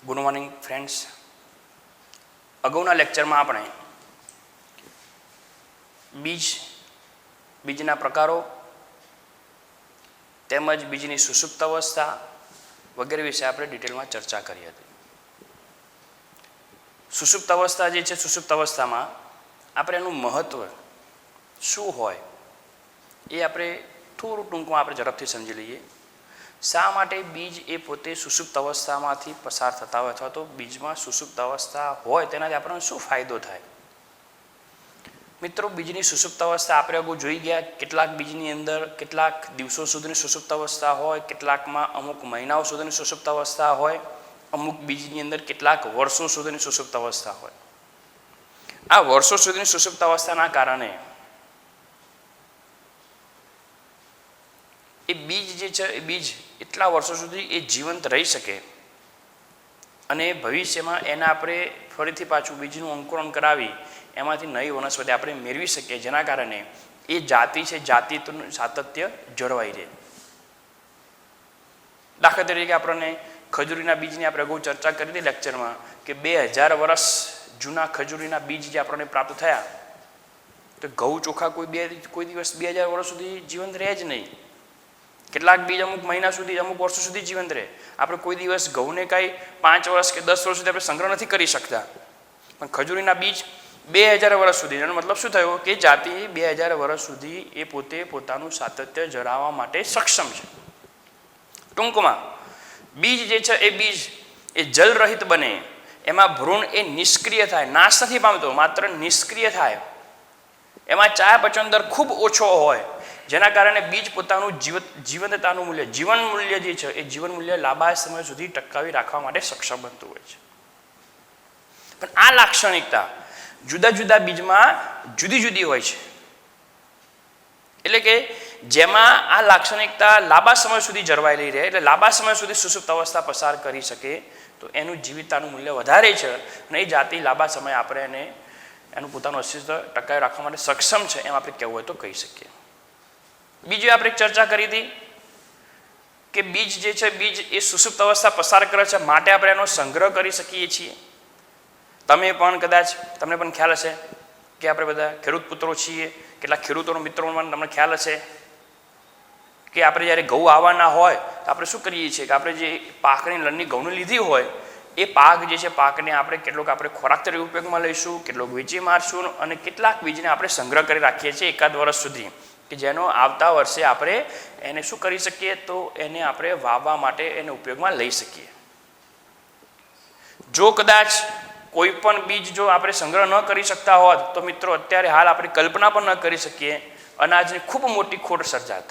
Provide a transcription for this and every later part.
Good morning friends. અગાઉના લેક્ચરમાં આપણે બીજના પ્રકારો તેમજ બીજની સુષુપ્ત અવસ્થા વગેરે વિશે આપણે ડિટેલમાં ચર્ચા કરી હતી. સુષુપ્ત અવસ્થા જે છે, સુષુપ્ત અવસ્થામાં આપણે એનું મહત્ત્વ શું હોય એ આપણે થોડું ટૂંકમાં આપણે ઝડપથી સમજી લઈએ. શા માટે બીજ એ પોતે સુષુપ્ત અવસ્થામાંથી પસાર થતા હોય અથવા તો બીજમાં સુષુપ્ત અવસ્થા હોય તેનાથી આપણને શું ફાયદો થાય? મિત્રો, બીજની સુષુપ્ત અવસ્થા આપણે અગાઉ જોઈ ગયા. કેટલાક બીજની અંદર કેટલાક દિવસો સુધીની સુષુપ્ત અવસ્થા હોય, કેટલાકમાં અમુક મહિનાઓ સુધીની સુષુપ્ત અવસ્થા હોય, અમુક બીજની અંદર કેટલાક વર્ષો સુધીની સુષુપ્ત અવસ્થા હોય. આ વર્ષો સુધીની સુષુપ્ત અવસ્થાના કારણે એ બીજ જે છે એ બીજ એટલા વર્ષો સુધી એ જીવંત રહી શકે અને ભવિષ્યમાં એના આપણે ફરીથી પાછું બીજનું અંકુરણ કરાવી એમાંથી નવી વનસ્પતિ આપણે મેળવી શકીએ, જેના કારણે એ જાતિ છે જાતિનું સાતત્ય જળવાઈ રહે. દાખલા તરીકે આપણને ખજૂરીના બીજની આપણે અગાઉ ચર્ચા કરી હતી લેક્ચરમાં કે 2000 વર્ષ જૂના ખજૂરીના બીજ જે આપણને પ્રાપ્ત થયા, તો ઘઉં ચોખા કોઈ દિવસ 2000 વર્ષ સુધી જીવંત રહે જ નહીં. કેટલાક બીજ અમુક મહિના સુધી, અમુક વર્ષો સુધી જીવંત રહે. આપણે કોઈ દિવસ ઘઉંને કાંઈ 5 વર્ષ કે 10 વર્ષ સુધી આપણે સંગ્રહ નથી કરી શકતા, પણ ખજૂરીના બીજ 2000 વર્ષ સુધી. એનો મતલબ શું થયો કે જાતિ 2000 વર્ષ સુધી એ પોતે પોતાનું સાતત્ય જળાવવા માટે સક્ષમ છે. ટૂંકમાં બીજ જે છે એ બીજ એ જલરહિત બને, એમાં ભ્રૂણ એ નિષ્ક્રિય થાય, નાશ નથી પામતો, માત્ર નિષ્ક્રિય થાય. એમાં ચયાપચયનો દર ખૂબ ઓછો હોય, જેના કારણે બીજ પોતાનું જીવંતતાનું મૂલ્ય, જીવન મૂલ્ય જે છે એ જીવન મૂલ્ય લાંબા સમય સુધી ટકાવી રાખવા માટે સક્ષમ બનતું હોય છે. પણ આ લાક્ષણિકતા જુદા જુદા બીજમાં જુદી જુદી હોય છે. એટલે કે જેમાં આ લાક્ષણિકતા લાંબા સમય સુધી જળવાયેલી રહે, એટલે લાંબા સમય સુધી સુષુપ્ત અવસ્થા પસાર કરી શકે, તો એનું જીવિતતાનું મૂલ્ય વધારે છે અને એ જાતિ લાંબા સમય આપણે એનું પોતાનું અસ્તિત્વ ટકાવી રાખવા માટે સક્ષમ છે, એમ આપણે કહેવું હોય તો કહી શકીએ. બીજી આપણે ચર્ચા કરી હતી કે બીજ જે છે બીજ એ સુષુપ્ત અવસ્થા પસાર કરે છે માટે આપણે એનો સંગ્રહ કરી શકીએ છીએ. તમને પણ ખ્યાલ હશે કે આપણે બધા ખેડૂત પુત્રો છીએ. કેટલાક ખેડૂતોનો મિત્રોમાં તમને ખ્યાલ હશે કે આપણે જ્યારે ઘઉં આવવાના હોય તો આપણે શું કરીએ છીએ કે આપણે જે પાકની લણણી ઘઉંની લીધી હોય એ પાક જે છે પાકને આપણે કેટલોક આપણે ખોરાક તરીકે ઉપયોગમાં લઈશું, કેટલોક વેચી મારશું અને કેટલાક બીજને આપણે સંગ્રહ કરી રાખીએ છીએ એકાદ વર્ષ સુધી, કે જેનો આવતા વર્ષે આપણે એને શું કરી શકીએ, તો એને આપણે વાવવા માટે એને ઉપયોગમાં લઈ શકીએ. જો કદાચ કોઈ પણ બીજ જો આપણે સંગ્રહ ન કરી શકતા હોત તો મિત્રો અત્યારે હાલ આપણે કલ્પના પણ ન કરી શકીએ અનાજની ખૂબ મોટી ખોટ સર્જાત.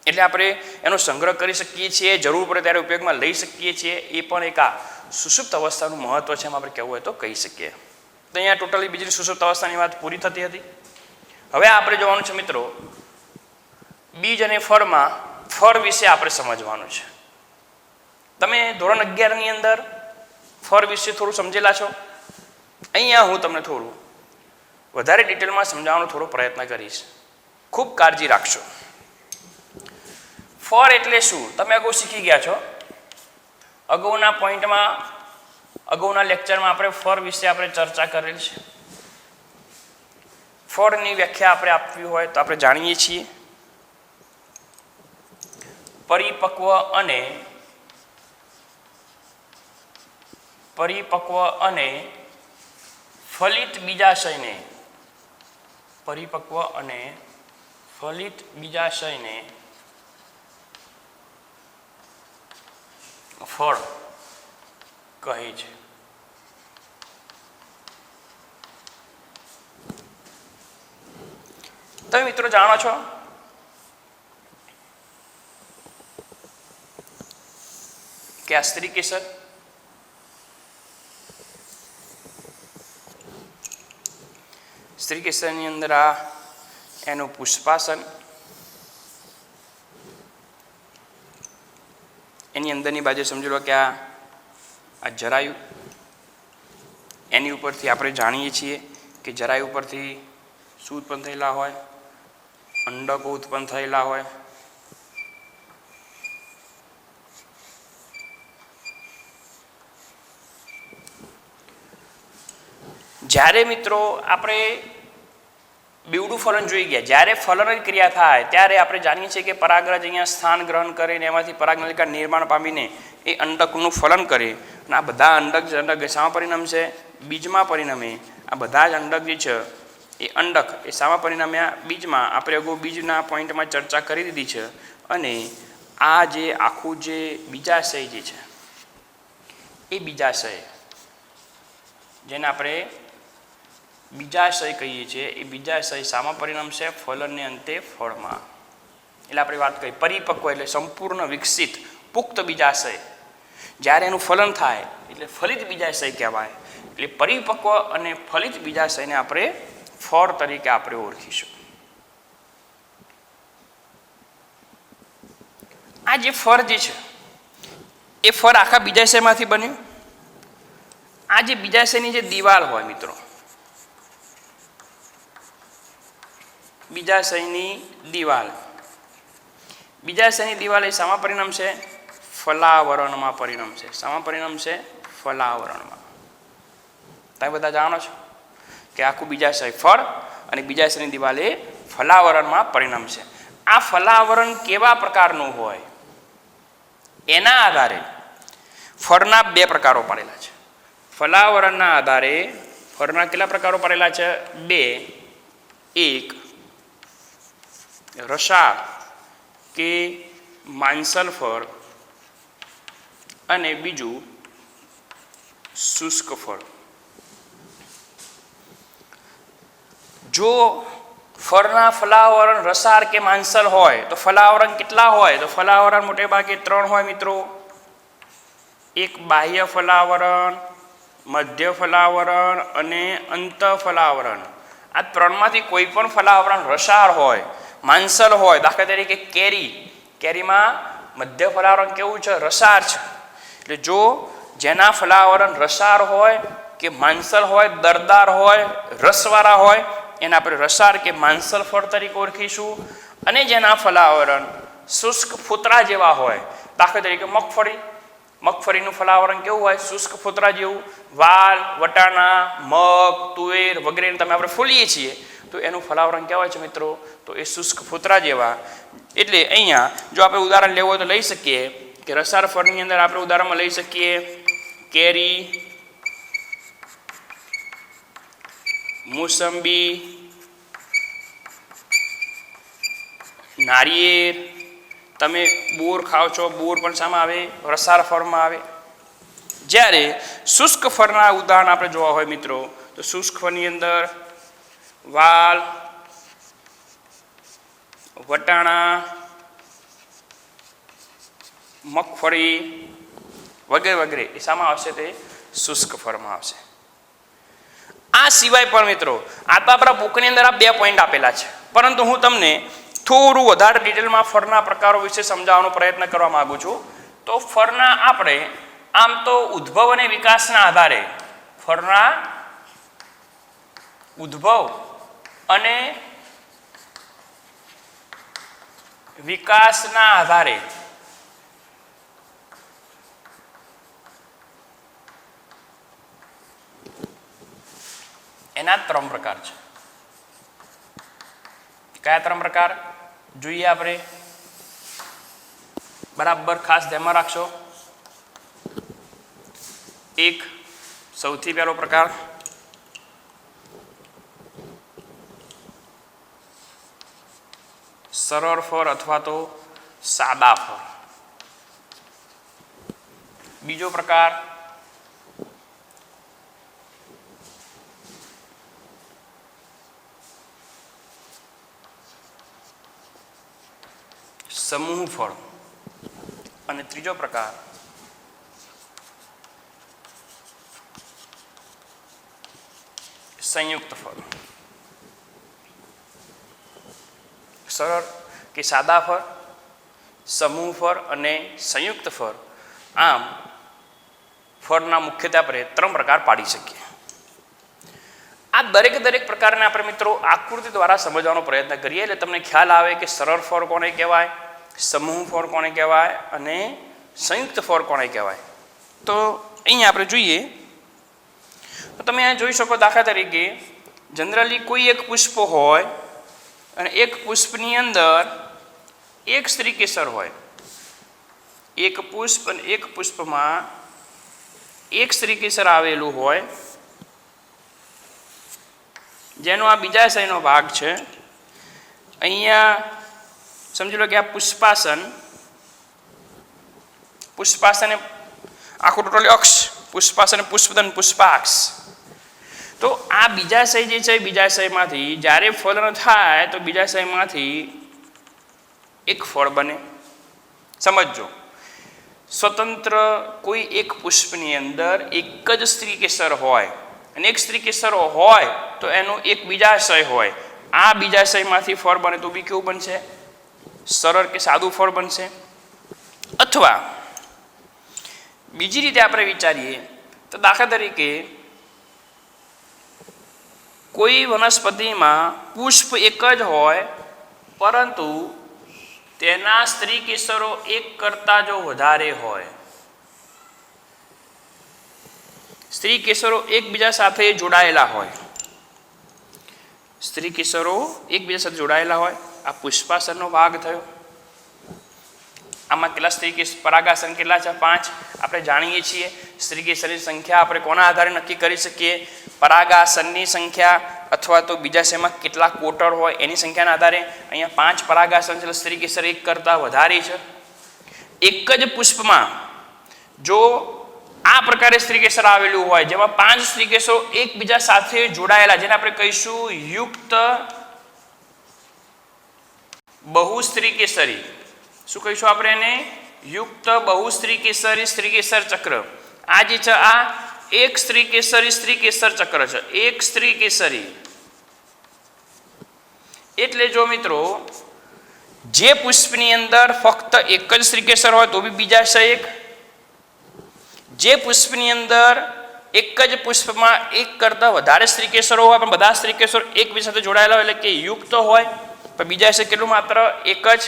એટલે આપણે એનો સંગ્રહ કરી શકીએ છીએ, જરૂર પડે ત્યારે ઉપયોગમાં લઈ શકીએ છીએ. એ પણ એક આ સુષુપ્ત અવસ્થાનું મહત્વ છે, એમ આપણે કહેવું હોય તો કહી શકીએ. તો અહીંયા ટોટલી બીજની સુષુપ્ત અવસ્થાની વાત પૂરી થતી હતી. હવે આપણે જોવાનું છે મિત્રો બીજ અને ફળ વિશે આપણે સમજવાનું છે. તમે ધોરણ 11ની અંદર ફળ વિશે થોડું સમજેલા છો. અહીંયા હું તમને થોડું વધારે ડિટેલમાં સમજાવવાનો થોડો પ્રયત્ન કરીશ. ખૂબ કાળજી રાખશો. ફળ એટલે શું તમે અગાઉ શીખી ગયા છો. અગાઉના પોઈન્ટમાં, અગાઉના લેક્ચરમાં આપણે ફળ વિશે આપણે ચર્ચા કરેલ છે. ફળની વ્યાખ્યા આપણે આપવી હોય તો આપણે જાણીએ છીએ પરિપક્વ ફલિત બીજાશયને ફળ કહે છે. તમે મિત્રો જાણો છો કે આ સ્ત્રી કેસરની અંદર આ એનું પુષ્પાસન, એની અંદરની બાજુ સમજી લો કે આ જરાયુ, એની ઉપરથી આપણે જાણીએ છીએ કે જરાયુ ઉપરથી શું ઉત્પન્ન થયેલા હોય, અંડકો ઉત્પન્ન થયેલા હોય. જ્યારે મિત્રો આપણે બેવડું ફલન જોઈ ગયા, જ્યારે ફલનની ક્રિયા થાય ત્યારે આપણે જાણીએ છીએ કે પરાગરજ અહીંયા સ્થાન ગ્રહણ કરીને એમાંથી પરાગનલિકા નિર્માણ પામીને એ અંડકનું ફલન કરે અને આ બધા અંડક શામાં પરિણમશે? બીજમાં પરિણમે. આ બધા જ અંડક જે છે એ અંડક એ શામાં પરિણમ્યા? બીજમાં. આપણે અગાઉ બીજના પોઈન્ટમાં ચર્ચા કરી દીધી છે. અને આ જે આખું જે બીજાશય જે છે એ બીજાશય જેને આપણે બીજાશય કહીએ છીએ એ બીજાશય શામાં પરિણમશે? ફલનને અંતે ફળમાં. એટલે આપણે વાત કરી પરિપક્વ એટલે સંપૂર્ણ વિકસિત પુખ્ત બીજાશય, જ્યારે એનું ફલન થાય એટલે ફલિત બીજાશય કહેવાય. એટલે પરિપક્વ અને ફલિત બીજાશયને આપણે ફળ તરીકે આપણે ઓળખીશું. આ જે ફળ જે છે એ ફળ આખા બીજાશયમાંથી બન્યું. આ જે બીજાશયની જે દિવાલ હોય મિત્રો, બીજાશયની દિવાલ એ શામાં પરિણમશે? ફલાવરણમાં પરિણમશે. શામાં પરિણમશે? ફલાવરણમાં. તમે બધા જાણો છો કે આખું બીજાશય ફળ અને બીજાશયની દિવાલ એ ફલાવરણમાં પરિણમશે. આ ફલાવરણ કેવા પ્રકારનું હોય એના આધારે ફળના બે પ્રકારો પાડેલા છે. ફલાવરણના આધારે ફળના કેટલા પ્રકારો પાડેલા છે? બે. એક રસાળ કે માંસલ ફળ અને બીજું શુષ્ક ફળ. જો ફળના ફલાવરણ રસાળ કે માંસલ હોય તો ફલાવરણ કેટલા હોય? તો ફલાવરણ મોટે ભાગે 3 હોય મિત્રો. એક બાહ્ય ફલાવરણ, મધ્ય ફલાવરણ અને અંત ફલાવરણ. આ 3માંથી કોઈ પણ ફલાવરણ રસાળ હોય, માંસલ હોય, દાખલા તરીકે કેરીમાં મધ્ય ફલાવરણ કેવું છે? રસાળ છે. એટલે જો જેના ફલાવરણ રસાળ હોય કે માંસલ હોય, દરદાર હોય, રસવાળા હોય એને આપણે રસાળ કે માંસલ ફળ તરીકે ઓળખીશું. અને જેના ફલાવરણ શુષ્ક ફોતરા જેવા હોય, દાખલા તરીકે મગફળીનું ફલાવરણ કેવું હોય? શુષ્ક ફોતરા જેવું. વાલ, વટાણા, મગ, તુવેર વગેરેને તમે આપણે ફોલીએ છીએ તો એનું ફલાવરણ કહેવાય છે મિત્રો? તો એ શુષ્ક ફોતરા જેવા. એટલે અહીંયા જો આપણે ઉદાહરણ લેવું હોય તો લઈ શકીએ કે રસાળ ફળની અંદર આપણે ઉદાહરણમાં લઈ શકીએ કેરી, મોસંબી, નારિયેળ. તમે બોર ખાઓ છો, બોર પણ શામાં આવે? રસાળ ફળમાં આવે. જ્યારે શુષ્ક ફળના ઉદાહરણ આપણે જોવા હોય મિત્રો તો શુષ્ક ફળની અંદર વાલ, વટાણા, મગફળી વગેરે એ શામાં આવશે? તે શુષ્ક ફળમાં આવશે. આ સિવાય પણ મિત્રો આ તો આપણા બુકની અંદર આ 2 પોઈન્ટ આપેલા છે, પરંતુ હું તમને થોડું વધારે ડિટેલમાં ફળના પ્રકારો વિશે સમજાવવાનો પ્રયત્ન કરવા માંગુ છું. તો ફળના આપણે આમ તો ઉદ્ભવ અને વિકાસના આધારે ફળના ઉદ્ભવ અને વિકાસના આધારે એના 3 પ્રકાર છે. કયા 3 પ્રકાર જોઈએ આપણે? બરાબર ખાસ ધ્યાનમાં રાખશો. એક સૌથી પહેલો પ્રકાર સરળ ફળ અથવા તો સાદા ફળ. બીજો પ્રકાર સમૂહ ફળ અને ત્રીજો પ્રકાર સંયુક્ત ફળ. સરળ કે સાદા ફળ, સમૂહ ફળ અને સંયુક્ત ફળ. આમ ફળના મુખ્યત્વે આપણે 3 પ્રકાર પાડી શકીએ. આ દરેક પ્રકારને આપણે મિત્રો આકૃતિ દ્વારા સમજવાનો પ્રયત્ન કરીએ એટલે તમને ખ્યાલ આવે કે સરળ ફળ કોને કહેવાય, સમૂહ ફળ કોને કહેવાય અને સંયુક્ત ફળ કોને કહેવાય. તો અહીંયા આપણે જોઈએ તો તો તમે અહીંયા જોઈ શકો દાખલા તરીકે જનરલી કોઈ એક પુષ્પ હોય અને એક પુષ્પની અંદર એક સ્ત્રી કેસર હોય, એક પુષ્પ અને એક પુષ્પમાં એક સ્ત્રી કેસર આવેલું હોય, જેનો આ બીજાશયનો ભાગ છે. અહીંયા સમજી લો કે આ પુષ્પાસન આખું ટોટલી અક્ષ પુષ્પાસન પુષ્પદન પુષ્પાક્ષ. તો આ બીજાશય જે છે બીજાશયમાંથી જ્યારે ફલન થાય તો બીજાશયમાંથી એક ફળ બને. સમજો, સ્વતંત્ર કોઈ એક પુષ્પની અંદર એક જ સ્ત્રી કેસર હોય અને એક સ્ત્રી કેસર હોય તો એનો એક બીજાશય હોય. આ બીજાશયમાંથી ફળ બને તો બી કેવું બનશે? સરળ કે સાદું ફળ બનશે. અથવા બીજી રીતે આપણે વિચારીએ તો દાખલા તરીકે કોઈ વનસ્પતિમાં પુષ્પ એક જ હોય પરંતુ તેના સ્ત્રી કેસરો એક કરતાં જો વધારે હોય, સ્ત્રી કેસરો એકબીજા સાથે જોડાયેલા હોય, સ્ત્રી કેસરો એકબીજા સાથે જોડાયેલા હોય, આ પુષ્પાસનનો ભાગ થયો. આમાં કેટલા સ્ત્રી કેસર પરાગાસન કેટલા છે? 5. આપણે જાણીએ છીએ સ્ત્રી કેસરની સંખ્યા આપણે કોના આધારે નક્કી કરી શકીએ? પરાગાસનની સંખ્યા અથવા તો બીજાશયમાં કેટલા કોટર હોય એની સંખ્યાના આધારે. અહીંયા 5 પરાગાસન છે, સ્ત્રી કેસર એક કરતાં વધારે છે. એક જ પુષ્પમાં જો આ પ્રકારે સ્ત્રી કેસર આવેલું હોય જેમાં 5 સ્ત્રી કેસરો એકબીજા સાથે જોડાયેલા, જેને આપણે કહીશું યુક્ત બહુસ્ત્રી કેસરી. શું કહીશું આપણે એને? યુક્ત બહુસ્ત્રી કેસરી સ્ત્રી કેસર ચક્ર. આ જે છે આ એક સ્ત્રી કેસર ચક્ર છે. એક સ્ત્રી કેસરી એટલે જો મિત્રો જે પુષ્પની અંદર ફક્ત એક જ સ્ત્રી કેસર હોય તો બી બીજાશય એક, જે પુષ્પની અંદર એક જ પુષ્પમાં એક કરતાં વધારે સ્ત્રી કેસરો હોય પણ બધા સ્ત્રી કેસરો એકબીજા સાથે જોડાયેલા હોય એટલે કે યુક્ત હોય પણ બીજાશય કેટલું? માત્ર એક જ.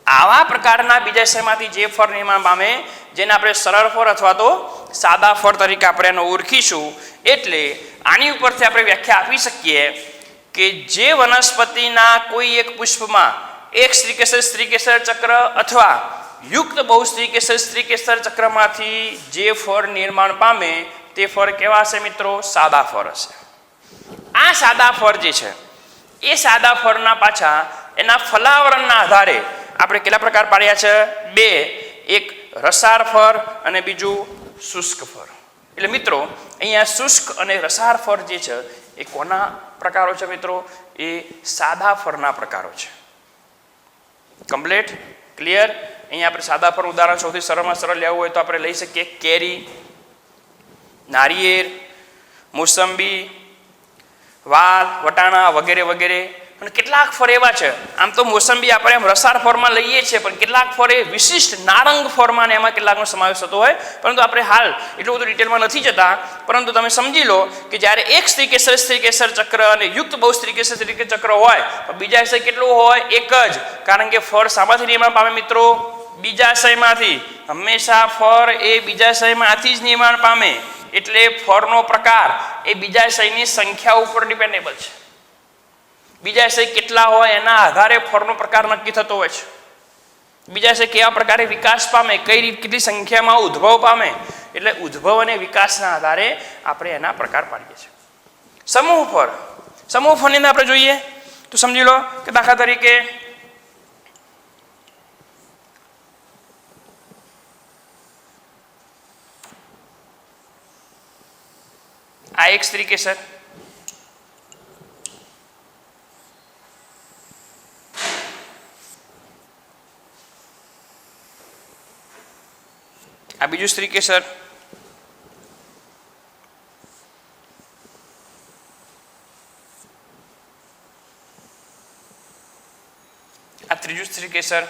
આવા પ્રકારના બીજાશયમાંથી જે ફળ નિર્માણ પામે જેને આપણે સરળ ફળ અથવા તો સાદા ફળ તરીકે આપણે એને ઓળખીશું. એટલે આની ઉપરથી આપણે વ્યાખ્યા આપી શકીએ કે જે વનસ્પતિના કોઈ એક પુષ્પમાં એક સ્ત્રી કેસર ચક્ર અથવા યુક્ત બહુ સ્ત્રી કેસર ચક્રમાંથી જે ફળ નિર્માણ પામે તે ફળ કેવા હશે મિત્રો? સાદા ફળ હશે. આ સાદા ફળ જે છે એ સાદા ફળના પાછા એના ફલાવરણના આધારે આપણે કેટલા પ્રકાર પાડ્યા છે? 2. એક રસાળ ફળ અને બીજું શુષ્ક ફળ. એટલે મિત્રો અહીંયા શુષ્ક અને રસાળ ફળ જે છે એ કોના પ્રકારો છે મિત્રો? એ સાદા ફળના પ્રકારો છે. કમ્પ્લીટ? ક્લિયર? અહીંયા આપણે સાદા ફળ ઉદાહરણ સૌથી સરળમાં સરળ લેવું હોય તો આપણે લઈ શકીએ કેરી, નારિયેળ, મોસંબી, વાલ, વટાણા વગેરે વગેરે. અને કેટલાક ફળ એવા છે, આમ તો મોસંબી આપણે એમ રસાળ ફળમાં લઈએ છીએ પણ કેટલાક ફળ એ વિશિષ્ટ નારંગ ફળમાં ને એમાં કેટલાકનો સમાવેશ થતો હોય, પરંતુ આપણે હાલ એટલું બધું ડિટેલમાં નથી જતા. પરંતુ તમે સમજી લો કે જ્યારે એક સ્ત્રી કેસર ચક્ર અને યુક્ત બહુ સ્ત્રી કેસર ચક્ર હોય તો બીજાશય કેટલું હોય? એક જ. કારણ કે ફળ શામાંથી નિર્માણ પામે મિત્રો? બીજાશયમાંથી. હંમેશા ફળ એ બીજાશયમાંથી જ નિર્માણ પામે. એટલે ફળનો પ્રકાર એ બીજાશયની સંખ્યા ઉપર ડિપેન્ડેબલ છે. બીજાશય કેટલા હોય એના આધારે ફળનો પ્રકાર નક્કી થતો હોય છે. બીજાશય કેવા પ્રકારે વિકાસ પામે, કેટલી સંખ્યામાં ઉદ્ભવ પામે, એટલે ઉદ્ભવ અને વિકાસના આધારે આપણે એના પ્રકાર પાડીએ છીએ. સમૂહ ફળની અંદર આપણે જોઈએ તો સમજી લો કે દાખલા તરીકે આ એક સ્ત્રી કેસર, આ બીજું સ્ત્રી કેસર, આ ત્રીજું સ્ત્રી કેસર.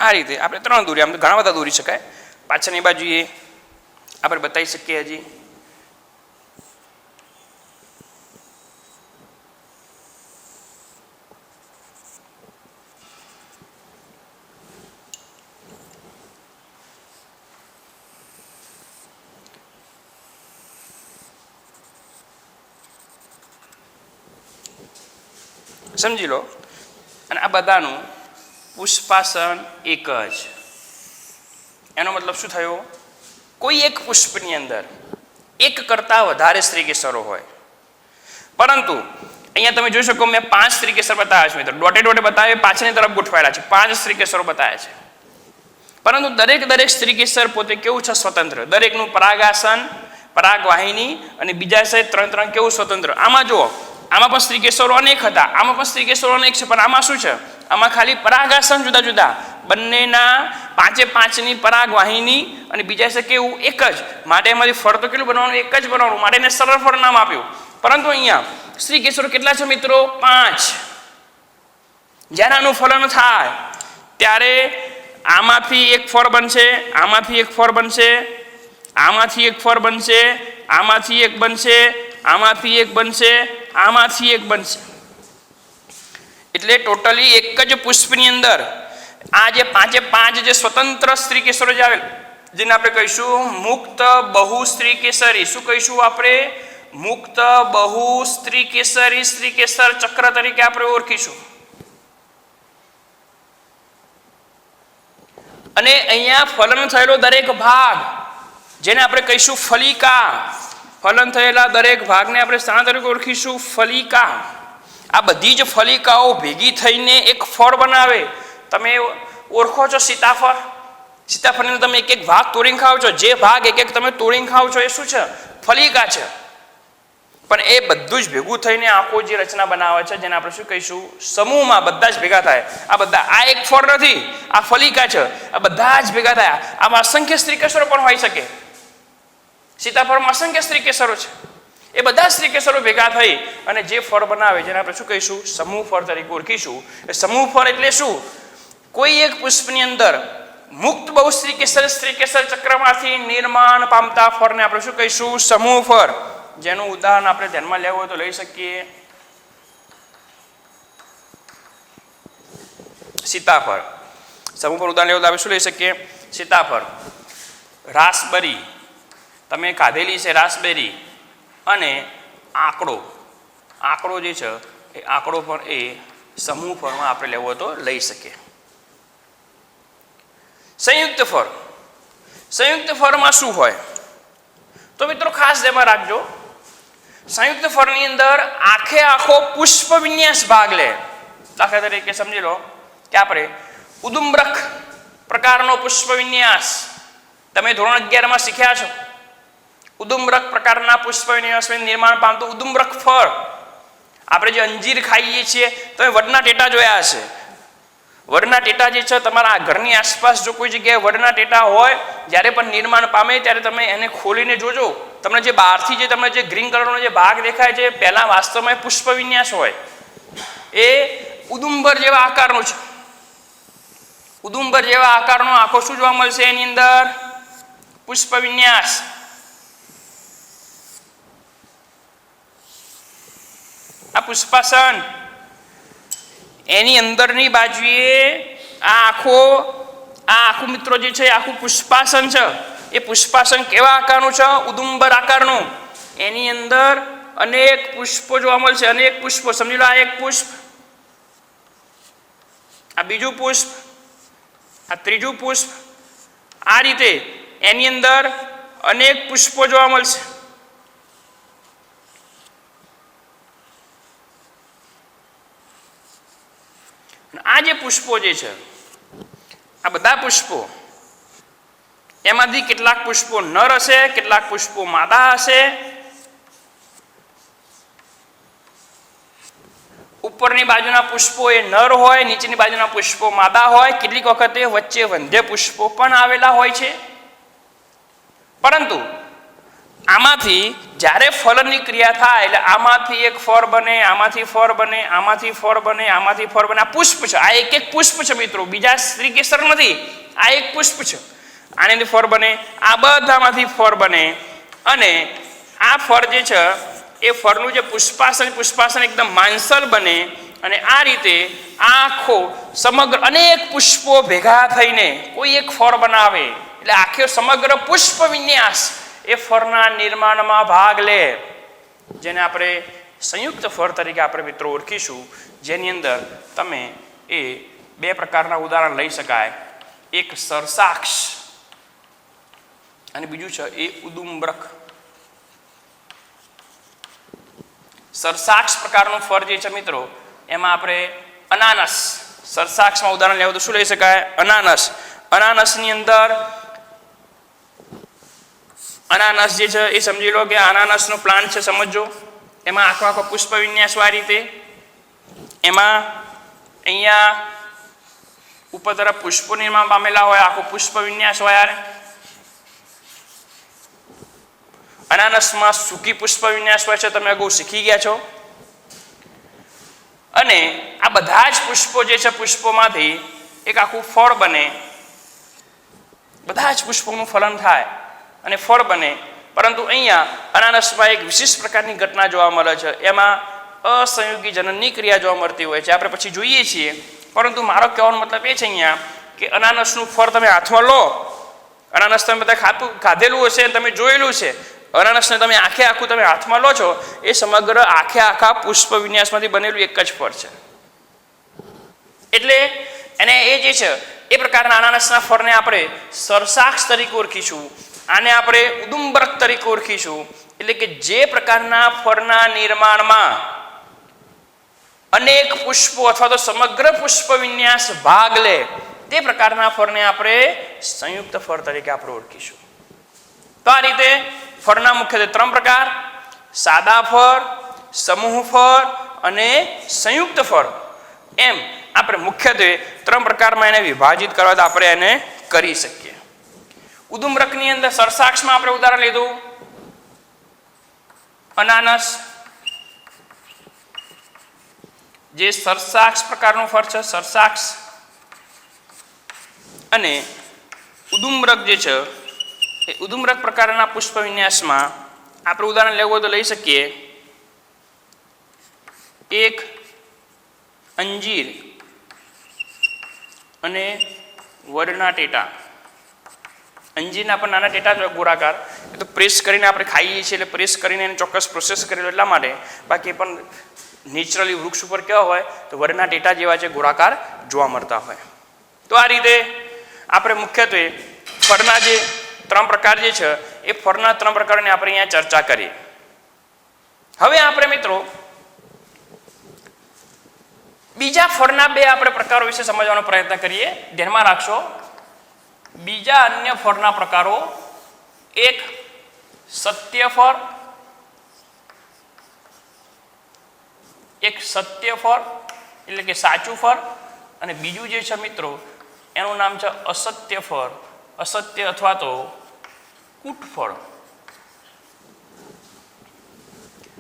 આ રીતે આપણે 3 દોરી, આમ તો ઘણા બધા દોરી શકાય. પાછળની બાજુએ આપણે બતાવી શકીએ. હજી સમજી લો. અને આ બધાનું પુષ્પાસન એક જ. એનો મતલબ શું થયો? કોઈ એક પુષ્પની અંદર એક કરતાં વધારે સ્ત્રીકેસરો હોય, પરંતુ અહીંયા તમે જોઈ શકો મેં 5 સ્ત્રીકેસર બતાવ્યા છે મિત્રો, ડોટે બતાવે, પાછળની તરફ ગોઠવાયેલા છે, 5 સ્ત્રીકેસરો બતાવ્યા છે. પરંતુ દરેક સ્ત્રીકેસર પોતે કેવું છે? સ્વતંત્ર. દરેકનું પરાગાસન, પરાગવાહિની અને બીજા છે 3 કેવું? સ્વતંત્ર. આમાં જુઓ, આમાં પણ સ્ત્રીકેસરો અનેક હતા, આમાં પણ સ્ત્રીકેસરો અનેક છે, પણ આમાં શું છે? આમાં ખાલી પરાગાસન જુદા જુદા, બંનેના 5-5ની પરાગવાહિની અને બીજા છે કેવું? એક જ. માટે એમાંથી ફળ તો કેટલું બનવાનું? એક જ બનવાનું, માટે એને સરળ ફળ નામ આપ્યું. પરંતુ અહીંયા સ્ત્રીકેસરો કેટલા છે મિત્રો? 5. જ્યારે આનું ફલન થાય ત્યારે આમાંથી એક ફળ બનશે, આમાંથી એક ફળ બનશે, આમાંથી એક ફળ બનશે, આમાંથી એક બનશે, આમાંથી એક બનશે, આમાંથી એક બનશે. એટલે ટોટલી એક જ પુષ્પની અંદર આ જે 5 જે સ્વતંત્ર સ્ત્રીકેસરો જે આવેલ, જેને આપણે કહીશું મુક્ત બહુ સ્ત્રીકેસરી. શું કહીશું આપણે? મુક્ત બહુ સ્ત્રીકેસરી સ્ત્રીકેસર ચક્ર તરીકે આપણે ઓળખીશું. અને અહીંયા ફલન થયેલો દરેક ભાગ, જેને આપણે કહીશું ફલિકા, ફલન થયેલા દરેક ભાગને આપણે શાના તરીકે ઓળખીશું? ફલિકા. આ બધી જ ફલિકાઓ ભેગી થઈને એક ફળ બનાવે. તમે ઓળખો છો સીતાફળ? સીતાફળને તમે એક ભાગ તોડીને ખાવ છો, જે ભાગ એક તમે તોડીને ખાવ છો એ શું છે? ફલિકા છે. પણ એ બધું જ ભેગું થઈને આખો જે રચના બનાવે છે, જેને આપણે શું કહીશું? સમૂહમાં બધા જ ભેગા થાય. આ બધા, આ એક ફળ નથી, આ ફલિકા છે, આ બધા જ ભેગા થયા. આમાં અસંખ્ય સ્ત્રીકેસરો પણ હોઈ શકે. સીતાફળમાં અસંખ્ય સ્ત્રીકેસરો છે. એ બધા સ્ત્રીકેસરો ભેગા થઈ અને જે ફળ બનાવે, જેને આપણે શું કહીશું? સમૂહ ફળ તરીકે ઓળખીશું. એ સમૂહ ફળ એટલે શું? કોઈ એક પુષ્પની અંદર મુક્ત બહુ સ્ત્રીકેસર ચક્રમાંથી નિર્માણ પામતા ફળને આપણે શું કહીશું? સમૂહ ફળ. જેનું ઉદાહરણ આપણે ધ્યાનમાં લેવું હોય તો લઈ શકીએ. સીતાફળ. સમૂહ ફળ ઉદાહરણ લેવું તો આપણે શું લઈ શકીએ? સીતાફળ. રાસબેરી તમે ખાધેલી છે, રાસબેરી. અને આંકડો જે છે એ આંકડો પણ એ સમૂહ ફળમાં આપણે લેવો તો લઈ શકીએ. સંયુક્ત ફળ. સંયુક્ત ફળમાં શું હોય? તો મિત્રો ખાસ ધ્યાનમાં રાખજો, સંયુક્ત ફળની અંદર આખો પુષ્પ વિન્યાસ ભાગ લે. દાખલા તરીકે સમજી લો કે આપણે ઉદુમ્બરક પ્રકારનો પુષ્પ વિન્યાસ તમે ધોરણ 11માં શીખ્યા છો. ઉદુમ્બરક પ્રકારના પુષ્પ વિન્યાસનું નિર્માણ પામતું ઉદુમ્બરક ફળ. આપણે જે અંજીર ખાઈએ છીએ, તમે વડના ટેટા જોયા હશે. વડના ટેટા જે છે, તમારા ઘરની આસપાસ જો કોઈ જગ્યાએ વડના ટેટા હોય, જ્યારે પણ નિર્માણ પામે ત્યારે તમે એને ખોલીને જોજો. તમને જે બહારથી જે તમને જે ગ્રીન કલરનો જે ભાગ દેખાય છે, પહેલા વાસ્તવમાં પુષ્પ વિન્યાસ હોય. એ ઉદુંબર જેવા આકારનો છે. ઉદુંબર જેવા આકારનો આખો શું જોવા મળશે? એની અંદર પુષ્પ વિન્યાસ. આ પુષ્પાસન. એની અંદરની બાજુએ આ આખું મિત્રો જે છે આખું પુષ્પાસન છે. એ પુષ્પાસન કેવા આકારનું છે? ઉદુંબર આકારનું. એની અંદર અનેક પુષ્પો જોવા મળશે, અનેક પુષ્પો. સમજી લો, આ એક પુષ્પ, આ બીજું પુષ્પ, આ ત્રીજું પુષ્પ. આ રીતે એની અંદર અનેક પુષ્પો જોવા મળશે. આ જે પુષ્પો જે છે, આ બધા પુષ્પો, એમાંથી કેટલાક પુષ્પો નર હશે, કેટલાક પુષ્પો માદા હશે. ઉપરની બાજુના પુષ્પો એ નર હોય, નીચેની બાજુના પુષ્પો માદા હોય. કેટલીક વખતે વચ્ચે વંધ્ય પુષ્પો પણ આવેલા હોય છે. પરંતુ આમાંથી જ્યારે ફલનની ક્રિયા થાય એટલે આમાંથી એક ફળ બને, આમાંથી ફળ બને, આમાંથી ફળ બને, આમાંથી ફળ બને. આ પુષ્પ છે, આ એક પુષ્પ છે મિત્રો, બીજા સ્ત્રીકેસર નથી. આ એક પુષ્પ છે, આની ફળ બને, આ બધામાંથી ફળ બને. અને આ ફળ જે છે એ ફળનું જે પુષ્પાસન એકદમ માંસલ બને. અને આ રીતે આખો સમગ્ર અનેક પુષ્પો ભેગા થઈને કોઈ એક ફળ બનાવે. એટલે આખો સમગ્ર પુષ્પ વિન્યાસ એ ફળના નિર્માણમાં ભાગ લે, જેને આપણે સંયુક્ત ફળ તરીકે આપણે મિત્રો ઓળખીશું, જેની અંદર તમે એ બે પ્રકારના ઉદાહરણ લઈ શકાય. એક સરસાક્ષ અને બીજું છે એ ઉદુંબરક. સરસાક્ષ પ્રકારનું ફળ જે છે મિત્રો, એમાં આપણે અનાનસ, સરસાક્ષમાં ઉદાહરણ લેવું તો શું લઈ શકાય? અનાનસ. અનાનસની અંદર અનાનસ જે છે એ સમજી લો કે અનાનસનો પ્લાન્ટ છે, સમજો. એમાં આખો આખો પુષ્પ વિન્યાસ આ રીતે, એમાં અહીંયા ઉપર તરફ પુષ્પો નિર્માણ પામેલા હોય, આખો પુષ્પ વિન્યાસ હોય. અનાનસમાં સૂકી પુષ્પ વિન્યાસ હોય છે, તમે અગાઉ શીખી ગયા છો. અને આ બધા જ પુષ્પો જે છે, પુષ્પોમાંથી એક આખું ફળ બને. બધા જ પુષ્પોનું ફલન થાય અને ફળ બને. પરંતુ અહીંયા અનાનસમાં એક વિશિષ્ટ પ્રકારની ઘટના જોવા મળે છે. એમાં અસંયોગી જનનની ક્રિયા જોવા મળતી હોય છે, આપણે પછી જોઈએ છીએ. પરંતુ મારો કહેવાનો મતલબ એ છે અહીંયા કે અનાનસનું ફળ તમે હાથમાં લો, અનાનસ તમે બધા ખાધેલું હશે, તમે જોયેલું છે. અનાનસને તમે આખે આખું તમે હાથમાં લો છો, એ સમગ્ર આખે આખા પુષ્પ વિન્યાસમાંથી બનેલું એક જ ફળ છે. એટલે એને એ જે છે એ પ્રકારના અનાનસના ફળને આપણે સરસાક્ષ તરીકે ઓળખીશું. આને આપણે ઉદુંબરક તરીકે ઓળખીશું. એટલે કે જે પ્રકારના ફળના નિર્માણમાં અનેક પુષ્પો અથવા તો સમગ્ર પુષ્પ વિન્યાસ ભાગ લે, તે પ્રકારના ફળને આપણે સંયુક્ત ફળ તરીકે આપણે ઓળખીશું. તો આ રીતે ફળના મુખ્યત્વે 3 પ્રકાર: સાદા ફળ, સમૂહ ફળ અને સંયુક્ત ફળ. એમ આપણે મુખ્યત્વે 3 પ્રકારમાં એને વિભાજિત કરવા તો આપણે એને કરી શકીએ. ઉદુંબરકની અંદર સરસાક્ષમાં આપણે ઉદાહરણ લીધું અનાનસ, જે સરસાક્ષ પ્રકારનું ફળ છે, સરસાક્ષ. અને ઉદુંબરક જે છે એ ઉદુંબરક પ્રકારના પુષ્પ વિન્યાસમાં આપણે ઉદાહરણ લેવું હોય તો લઈ શકીએ એક અંજીર અને વડના ટેટા. અંજીરના પણ નાના ટેટા જ ગોળાકાર, એ તો પ્રેસ કરીને આપણે ખાઈએ છીએ, એટલે પ્રેસ કરીને એને ચોક્કસ પ્રોસેસ કરેલો એટલા માટે. બાકી પણ નેચરલી વૃક્ષ ઉપર કેવા હોય તો વડના ટેટા જેવા છે, ગોળાકાર જોવા મળતા હોય. તો આ રીતે આપણે મુખ્યત્વે ફળના જે 3 પ્રકાર જે છે એ ફળના 3 પ્રકારોની આપણે અહીંયા ચર્ચા કરીએ. હવે આપણે મિત્રો બીજા ફળના 2 આપણે પ્રકારો વિશે સમજવાનો પ્રયત્ન કરીએ. ધ્યાનમાં રાખશો, બીજા અન્ય ફળના પ્રકારો, એક સત્ય ફળ, એક સત્ય ફળ એટલે કે સાચું ફળ, અને બીજું જે છે મિત્રો એનું નામ છે અસત્ય ફળ, અસત્ય અથવા તો કૂટ ફળ.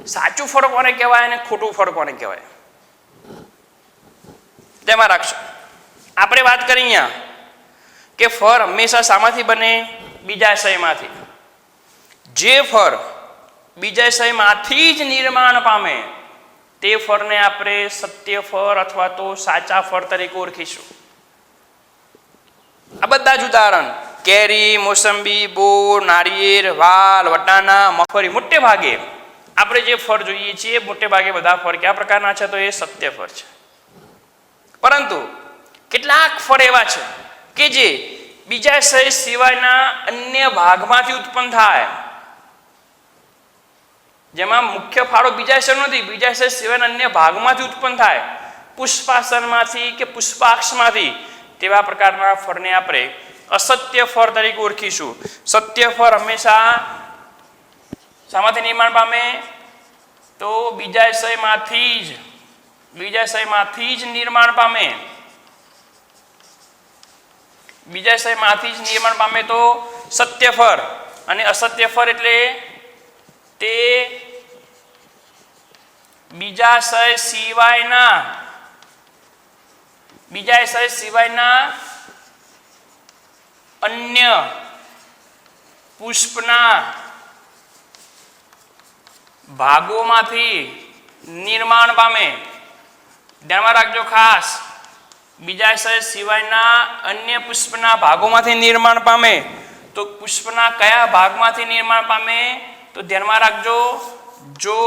સાચું ફળ કોને કહેવાય અને ખોટું ફળ કોને કહેવાય? તેમાં રાખશો, આપણે વાત કરી અહીંયા કે ફળ હંમેશા શામાંથી બને? બીજાશયમાંથી. જે ફળ બીજાશયમાંથી જ નિર્માણ પામે તે ફળને આપણે સત્ય ફળ અથવા તો સાચા ફળ તરીકે ઓળખીશું. આ બધા જ ઉદાહરણ કેરી, મોસંબી, બોર, નારિયેળ, વાલ, વટાણા, મગફળી, મોટે ભાગે આપણે જે ફળ જોઈએ છીએ મોટે ભાગે બધા ફળ કયા પ્રકારના છે તો એ સત્ય ફળ છે. પરંતુ કેટલાક ફળ એવા છે કે જે બીજાશય સિવાયના અન્ય ભાગમાંથી ઉત્પન્ન થાય, જેમાં મુખ્ય ફાળો બીજાશય નથી, બીજાશય સિવાયના અન્ય ભાગમાંથી ઉત્પન્ન થાય, પુષ્પાસનમાંથી કે પુષ્પાક્ષમાંથી, તેવા પ્રકારના ફળને આપણે અસત્ય ફળ તરીકે ઓળખીશું. સત્ય ફળ હંમેશા શામાંથી નિર્માણ પામે? તો બીજાશયમાંથી જ નિર્માણ પામે. બીજાશયમાંથી જ નિર્માણ પામે તો સત્ય ફળ. અને અસત્ય ફળ એટલે તે બીજાશય સિવાયના અન્ય પુષ્પના ભાગોમાંથી નિર્માણ પામે. ધ્યાનમાં રાખજો ખાસ, બીજાશય સિવાયના અન્ય પુષ્પના ભાગોમાંથી નિર્માણ પામે. તો પુષ્પના કયા ભાગમાંથી નિર્માણ પામે? તો ધ્યાનમાં રાખજો, જો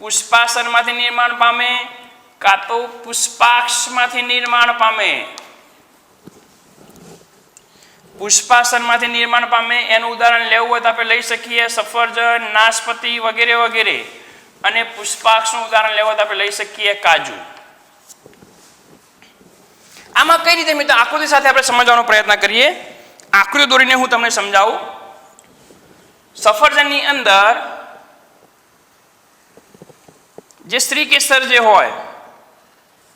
પુષ્પાસનમાંથી નિર્માણ પામે કાં તો પુષ્પાક્ષમાંથી નિર્માણ પામે. પુષ્પાસનમાંથી નિર્માણ પામે એનું ઉદાહરણ લેવું હોય તો આપણે લઈ શકીએ સફરજન, નાશપતિ વગેરે વગેરે. અને પુષ્પાક્ષનું ઉદાહરણ લેવું હોય તો આપણે લઈ શકીએ કાજુ. આમાં કઈ રીતે મિત્રો આકૃતિ સાથે આપણે સમજવાનો પ્રયત્ન કરીએ. આકૃતિ દોરીને હું તમને સમજાવું. સફરજનની અંદર જે સ્ત્રી કેસર જે હોય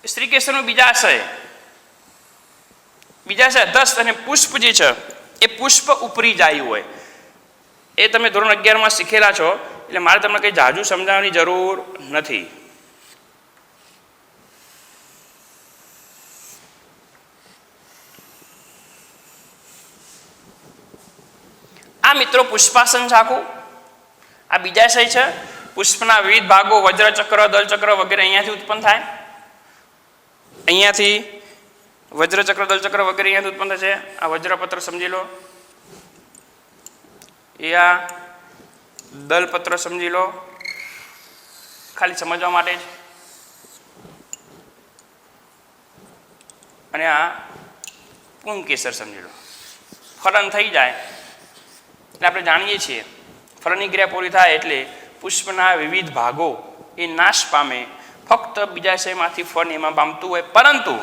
સ્ત્રી કેસરનું બીજાશય દસ્ત અને પુષ્પ જે છે એ પુષ્પ ઉપરી જાય હોય. એ તમે ધોરણ 11 શીખેલા છો એટલે મારે તમને કંઈ જાજુ સમજાવવાની જરૂર નથી. આ મિત્રો પુષ્પાસન છે આખું. આ બીજાશય છે. પુષ્પના વિવિધ ભાગો વજ્રચક્ર, દલચક્ર વગેરે અહીંયાથી ઉત્પન્ન થાય. અહીંયાથી વજ્રચક્ર, દલચક્ર વગેરે અહીંયાથી ઉત્પન્ન થશે. આ વજ્રપત્ર સમજી લો, એ આ દલપત્ર સમજી લો, ખાલી સમજવા માટે જ. અને આ પુંકેસર સમજી લો. ફલન થઈ જાય એટલે આપણે જાણીએ છીએ ફલનની ક્રિયા પૂરી થાય એટલે પુષ્પના વિવિધ ભાગો એ નાશ પામે. ફક્ત બીજાશયમાંથી ફળ એમાં પામતું હોય. પરંતુ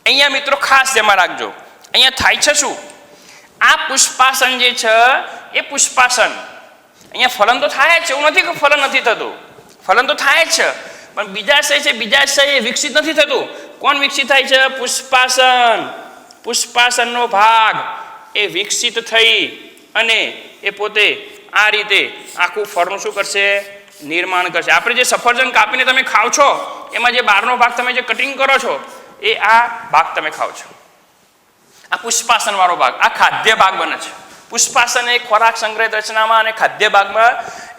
અહીંયા મિત્રો ખાસ ધ્યાનમાં રાખજો, અહીંયા થાય છે શું? આ પુષ્પાસન જે છે એ પુષ્પાસન અહીંયા ફલન તો થાય જ છે. એવું નથી કે ફલન નથી થતું, ફલન તો થાય જ છે. પણ બીજાશય છે, બીજાશય એ વિકસિત નથી થતું. કોણ વિકસિત થાય છે? પુષ્પાસન. પુષ્પાસનનો ભાગ એ વિકસિત થઈ અને એ પોતે આ રીતે આખું ફળનું શું કરશે? નિર્માણ કરશે. આપણે જે સફરજન કાપીને તમે ખાઓ છો એમાં જે બહારનો ભાગ તમે જે કટિંગ કરો છો એ આ ભાગ તમે ખાઓ છો. આ પુષ્પાસન વાળો ભાગ, આ ખાદ્ય ભાગ બને છે. પુષ્પાસન એ ખોરાક સંગ્રહિત રચનામાં અને ખાદ્ય ભાગમાં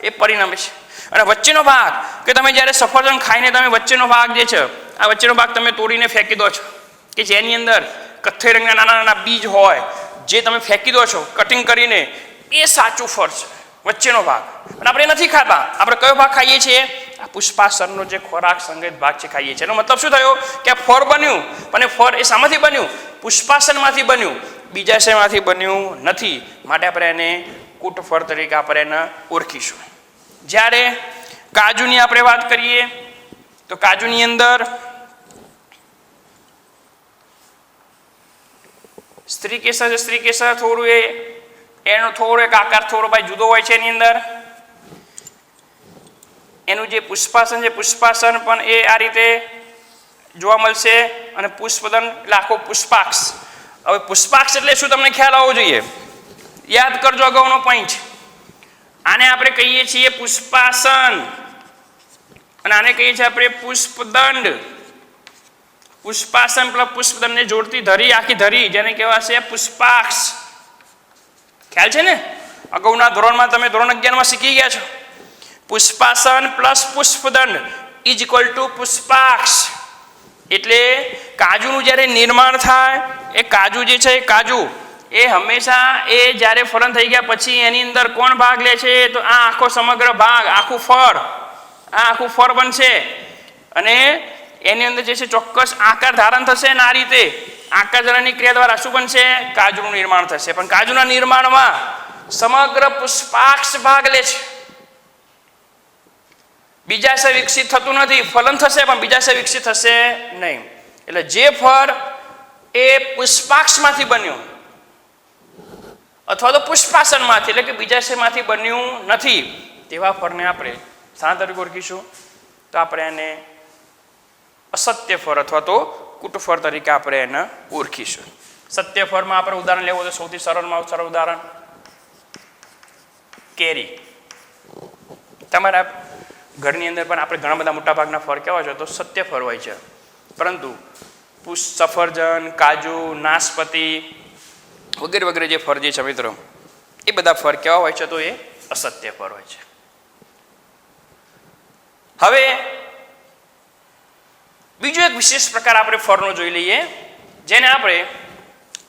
એ પરિણમે છે. અને વચ્ચેનો ભાગ કે તમે જ્યારે સફરજન ખાઈને તમે વચ્ચેનો ભાગ જે છે આ વચ્ચેનો ભાગ તમે તોડીને ફેંકી દો છો કે જેની અંદર કથ્થઈ રંગના નાના નાના બીજ હોય જે તમે ફેંકી દો છો કટિંગ કરીને, એ સાચું ફળ છે વચ્ચેનો ભાગ. અને આપણે નથી ખાતા. આપણે કયો ભાગ ખાઈએ છીએ? આ પુષ્પાસનનો જે ખોરાક સંગ્રહિત ભાગ છે ખાઈએ છીએ. એનો મતલબ શું થયો કે આ ફળ બન્યું, અને ફળ એ શામાંથી બન્યું? પુષ્પાસનમાંથી બન્યું, બીજાશયમાંથી બન્યું નથી. માટે આપણે એને કૂટફળ તરીકે આપણે એને ઓળખીશું. જ્યારે કાજુની આપણે વાત કરીએ તો કાજુની અંદર સ્ત્રી કેસર થોડું એનો થોડો એક આકાર થોડો ભાઈ જુદો હોય છે. એની અંદર એનું જે પુષ્પાસન છે પુષ્પાસન પણ એ આ રીતે જોવા મળશે. અને પુષ્પદન એટલે આખો પુષ્પાક્ષ. હવે પુષ્પાક્ષ એટલે શું તમને ખ્યાલ આવવો જોઈએ. યાદ કરજો અગાઉનો પોઈન્ટ. આને આપણે કહીએ છીએ પુષ્પાસન અને આને કહીએ છીએ આપણે પુષ્પદંડ. પુષ્પાસન પ્લસ પુષ્પદંડને જોડતી ધરી, આખી ધરી જેને કહેવાશે પુષ્પાક્ષ. ખ્યાલ છે ને? અગાઉના ધોરણમાં તમે ધોરણ 11 શીખી ગયા છો. પુષ્પાસન પ્લસ પુષ્પદંડ ઇઝ ઇક્વલ ટુ પુષ્પાક્ષ. એટલે કાજુનું જ્યારે નિર્માણ થાય એ કાજુ જે છે એ કાજુ એ હંમેશા એ જ્યારે ફલન થઈ ગયા પછી એની અંદર કોણ ભાગ લે છે? તો આ આખો સમગ્ર ભાગ, આખું ફળ બનશે. અને એની અંદર જે છે ચોક્કસ આકાર ધારણ થશે. અને આ રીતે આકાર ધારણની ક્રિયા દ્વારા શું બનશે? કાજુનું નિર્માણ થશે. પણ કાજુના નિર્માણમાં સમગ્ર પુષ્પાક્ષ ભાગ લે છે. બીજાશય વિકસિત થતું નથી. ફલન થશે પણ બીજાશય વિકસિત થશે નહીં. એટલે જે ફળ એ પુષ્પાક્ષમાંથી બન્યું અથવા તો પુષ્પાસનમાંથી એટલે કે બીજાશયમાંથી બન્યું નથી તેવા ફળને આપણે શાના તરીકે ઓળખીશું? તો આપણે એને અસત્ય ફળ અથવા તો કૂટફળ તરીકે આપણે એને ઓળખીશું. સત્ય ફળમાં આપણે ઉદાહરણ લેવું તો સૌથી સરળમાં સરળ ઉદાહરણ કેરી. તમારા ઘરની અંદર પણ આપણે ઘણા બધા મોટાભાગના ફળ કેવા છે? તો સત્ય ફળ હોય છે. પરંતુ સફરજન, કાજુ, નાશપતિ વગેરે વગેરે જે ફળ જે છે મિત્રો એ બધા ફળ કેવા હોય છે? તો એ અસત્ય ફળ હોય છે. હવે બીજો એક વિશેષ પ્રકાર આપણે ફળનો જોઈ લઈએ જેને આપણે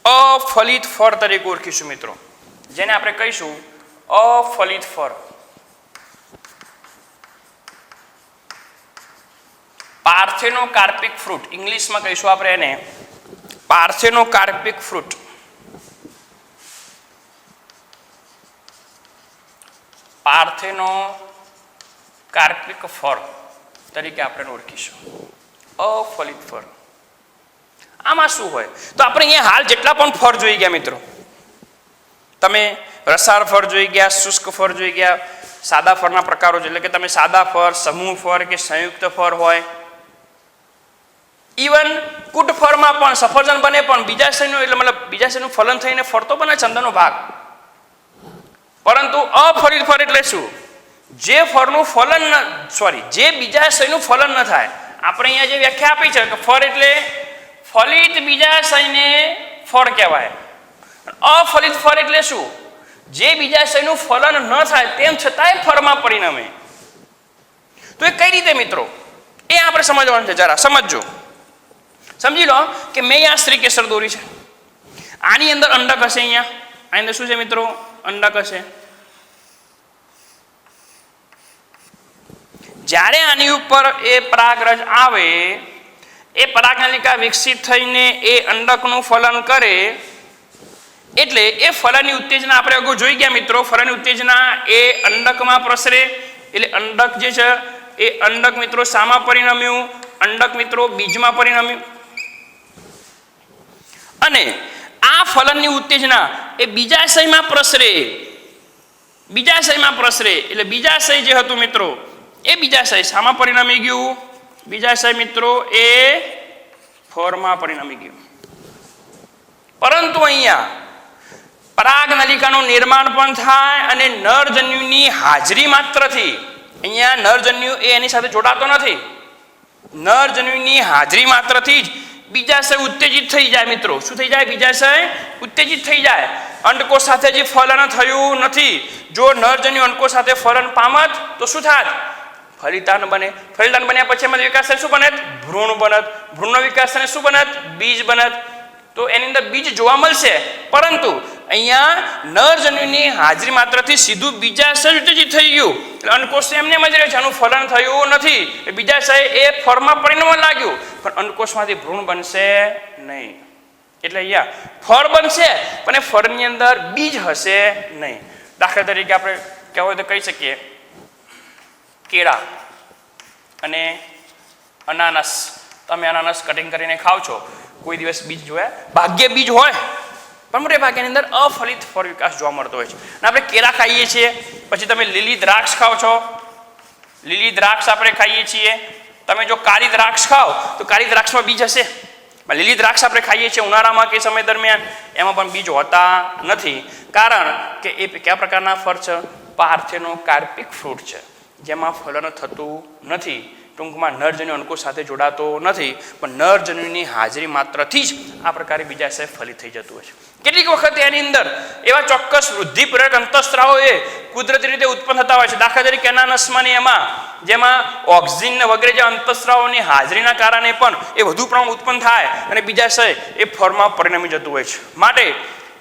અફલિત ફળ તરીકે ઓળખીશું મિત્રો. જેને આપણે કહીશું અફલિત ફળ. પાર્થેનોકાર્પિક ફ્રૂટ, ઇંગ્લિશમાં કહીશું આપણે એને પાર્થેનોકાર્પિક ફ્રૂટ. પાર્થેનોકાર્પિક ફળ તરીકે આપણે ઓળખીશું. અફલિત ફળ. આમાં શું હોય તો આપણે અહીંયા હાલ જેટલા પણ ફળ જોઈ ગયા મિત્રો, તમે રસાળ ફળ જોઈ ગયા, શુષ્ક ફળ જોઈ ગયા, સાદા ફળના પ્રકારો એટલે કે તમે સાદા ફળ, સમૂહ ફળ કે સંયુક્ત ફળ હોય, ઇવન કુટ ફળમાં પણ સફરજન બને પણ બીજાશયનું એટલે મતલબ બીજાશયનું ફલન થઈને ફળ તો બને ચંદનનો ભાગ, પરંતુ અફલિત ફળ એટલે શું? જે ફળનું ફલન જે બીજાશયનું ફલન ન થાય. આપણે અહીંયા જે વ્યાખ્યા આપી છે કે ફળ એટલે ફલિત બીજાશયને ફળ કહેવાય. અફલિત ફળ એટલે શું? જે બીજાશયનું ફલન ન થાય તેમ છતાંય ફળમાં પરિણમે. તો એ કઈ રીતે મિત્રો? એ આપણે સમજવાનું છે. જરા સમજો. સમજી લો કે મેં અહીંયા શ્રી કેસર દોરી છે, આની અંદર અંડક હશે. અહીંયા આની અંદર શું છે મિત્રો? અંડક હશે. જ્યારે આની ઉપર એ પરાગરજ આવે, એ પરાગનલિકા વિકસિત થઈને એ અંડકનું ફલન કરે, એટલે એ ફલનની ઉત્તેજના આપણે અગાઉ જોઈ ગયા મિત્રો. ફલનની ઉત્તેજના એ અંડકમાં પ્રસરે, એટલે અંડક જે છે એ અંડક મિત્રો શામાં પરિણમ્યું? અંડક મિત્રો બીજમાં પરિણમ્યું. અને આ ફલનની ઉત્તેજના એ બીજાશયમાં પ્રસરે. બીજાશયમાં પ્રસરે એટલે બીજાશય જે હતું મિત્રો એ બીજાશય શામાં પરિણમી ગયું? બીજાશય મિત્રો એ ફળમાં પરિણમી ગયું. પરંતુ અહીંયા પરાગનલિકાનું નિર્માણ પણ થાય અને નરજન્યુની હાજરી માત્રથી, અહીંયા નરજન્યુ એ એની સાથે જોડાતો નથી, નરજન્યુની હાજરી માત્રથી જ બીજાશય ઉત્તેજિત થઈ જાય મિત્રો. શું થઈ જાય? બીજાશય ઉત્તેજિત થઈ જાય. અંડકોષ સાથે જે ફલન થયું નથી, જો નરજન્યુ અંડકોષ સાથે ફલન પામત તો શું થાત? ફલિતાન બને. ફલિતાન બન્યા પછી એમાં વિકાસ શું બનત? ભ્રૂણ બનત. ભ્રૂણનો વિકાસ થઈને શું બનત? બીજ બનત. તો એની અંદર બીજ જોવા મળશે, પરંતુ અહીંયા નરજન્યુની હાજરી માત્રથી સીધું બીજાશય ઉત્તેજિત થઈ ગયું. એટલે અંડકોષ એમને જ રહે છે, આનું ફલન થયું નથી. બીજાશય એ ફળમાં પરિણમવા લાગ્યું, પણ અંડકોષમાંથી ભ્રૂણ બનશે નહીં. એટલે અહીંયા ફળ બનશે પણ એ ફળની અંદર બીજ હશે નહીં. દાખલા તરીકે આપણે કહેવાય તો કહી શકીએ કેળા અને અનાનસ. તમે અનાનસ કટિંગ કરીને ખાવ છો, કોઈ દિવસ બીજ જોયા? ભાગ્ય બીજ હોય, પણ મોટે ભાગ્યની અંદર અફલિત ફળ વિકાસ જોવા મળતો હોય છે. અને આપણે કેળા ખાઈએ છીએ, પછી તમે લીલી દ્રાક્ષ ખાઓ છો. લીલી દ્રાક્ષ આપણે ખાઈએ છીએ. તમે જો કાળી દ્રાક્ષ ખાઓ તો કાળી દ્રાક્ષમાં બીજ હશે. લીલી દ્રાક્ષ આપણે ખાઈએ છીએ ઉનાળામાં કે સમય દરમિયાન, એમાં પણ બીજ હોતા નથી. કારણ કે એ કયા પ્રકારના ફળ છે? પાર્થેનોકાર્પિક ફ્રૂટ છે, જેમાં ફલન થતું નથી. ટૂંકમાં નરજન્યુ અંડકોષ સાથે જોડાતો નથી, પણ નરજન્યુની હાજરી માત્રથી જ આ પ્રકારે બીજાશય ફલિત થઈ જતું હોય છે. કેટલીક વખત એની અંદર એવા ચોક્કસ વૃદ્ધિપ્રેરક અંતઃસ્ત્રાવો એ કુદરતી રીતે ઉત્પન્ન થતા હોય છે. દાખલા તરીકે અનાનસમાં એમાં જેમાં ઓક્સિજન વગેરે જે અંતઃસ્ત્રાવોની હાજરીના કારણે પણ એ વધુ પ્રમાણ ઉત્પન્ન થાય અને બીજાશય એ ફળમાં પરિણમી જતું હોય છે. માટે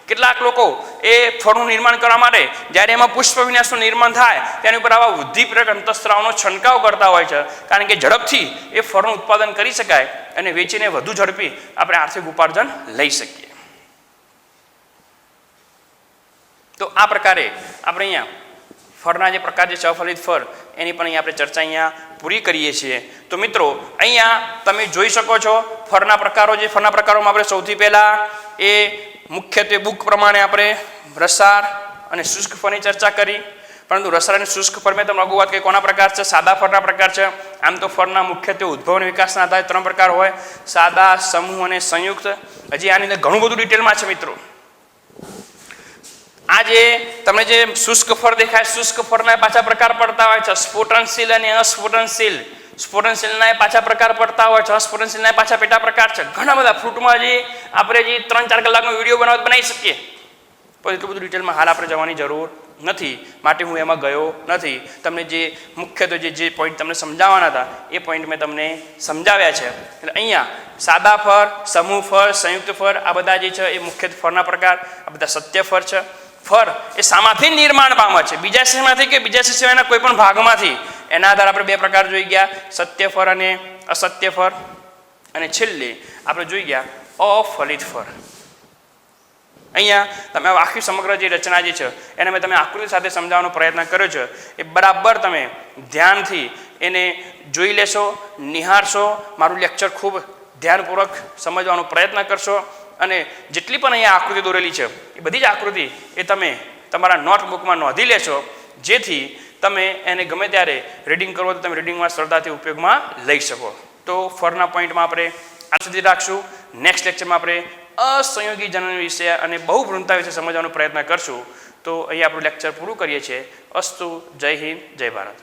કેટલાક લોકો એ ફળનું નિર્માણ કરવા માટે જ્યારે એમાં પુષ્પ વિન્યાસનું નિર્માણ થાય તેની ઉપર આવા વૃદ્ધિપ્રેરક અંતઃસ્ત્રાવનો છંટકાવ કરતા હોય છે, કારણ કે ઝડપથી એ ફળનું ઉત્પાદન કરી શકાય અને વેચીને વધુ ઝડપી આપણે આર્થિક ઉપાર્જન લઈ શકીએ. તો આ પ્રકારે આપણે અહીંયા ફળના જે પ્રકાર છે અફલિત ફળ એની પણ અહીંયા આપણે ચર્ચા અહીંયા પૂરી કરીએ છીએ. તો મિત્રો અહીંયા તમે જોઈ શકો છો ફળના પ્રકારો. જે ફળના પ્રકારોમાં આપણે સૌથી પહેલાં એ મુખ્યત્વે બુક પ્રમાણે આપણે રસાળ અને શુષ્ક ફળની ચર્ચા કરી. પરંતુ રસાળ અને શુષ્ક ફળ મેં તમને અગાઉ વાત કરી કોના પ્રકાર છે? સાદા ફળના પ્રકાર છે. આમ તો ફળના મુખ્યત્વે ઉદ્ભવ અને વિકાસના આધારે 3 પ્રકાર હોય: સાદા, સમૂહ અને સંયુક્ત. હજી આની અંદર ઘણું બધું ડિટેલમાં છે મિત્રો. આ જે તમને જે શુષ્ક ફળ દેખાય, શુષ્ક ફળના પાછા પ્રકાર પડતા હોય છે: સ્ફોટનશીલ અને અસ્ફોટનશીલ. સ્ફોટનશીલના પાછા પ્રકાર પડતા હોય છે, અસ્ફોટનશીલના પાછા પેટા પ્રકાર છે. ઘણા બધા ફ્રૂટમાં જે આપણે જે 3-4 કલાકનો વિડીયો બનાવી શકીએ, પણ એટલું બધું ડિટેલમાં હાલ આપણે જવાની જરૂર નથી, માટે હું એમાં ગયો નથી. તમને જે મુખ્યત્વે જે પોઈન્ટ તમને સમજાવવાના હતા એ પોઈન્ટ મેં તમને સમજાવ્યા છે. એટલે અહીંયા સાદા ફળ, સમૂહ ફળ, સંયુક્ત ફળ આ બધા જે છે એ મુખ્ય ફળના પ્રકાર. આ બધા સત્ય ફળ છે. ફળ એ શામાંથી નિર્માણ પામે છે? બીજાશયમાંથી કે બીજાશય સિવાયના કોઈ પણ ભાગમાંથી. એના આધારે આપણે 2 પ્રકાર જોઈ ગયા: સત્ય ફળ અને અસત્ય ફળ, અને છેલ્લે આપણે જોઈ ગયા અફલિત ફળ. અહીંયા તમે આખી સમગ્ર જે રચના જે છે એને મેં તમે આકૃતિ સાથે સમજાવવાનો પ્રયત્ન કર્યો છે એ બરાબર તમે ધ્યાનથી એને જોઈ લેશો, નિહાળશો, મારું લેક્ચર ખૂબ ધ્યાનપૂર્વક સમજવાનો પ્રયત્ન કરશો અને જેટલી પણ અહીંયા આકૃતિ દોરેલી છે એ બધી જ આકૃતિ એ તમે તમારા નોટબુકમાં નોંધી લેશો, જેથી તમે એને ગમે ત્યારે રીડિંગ કરો તો તમે રીડિંગમાં સરળતાથી ઉપયોગમાં લઈ શકો. તો ફરના પોઈન્ટમાં આપણે આ સુધી રાખશું. નેક્સ્ટ લેક્ચરમાં આપણે અસંયોગી જનન વિશે અને બહુવૃંતતા વિશે સમજવાનો પ્રયત્ન કરશું. તો અહીંયા આપણું લેક્ચર પૂરું કરીએ છીએ. અસ્તુ. જય હિન્દ, જય ભારત.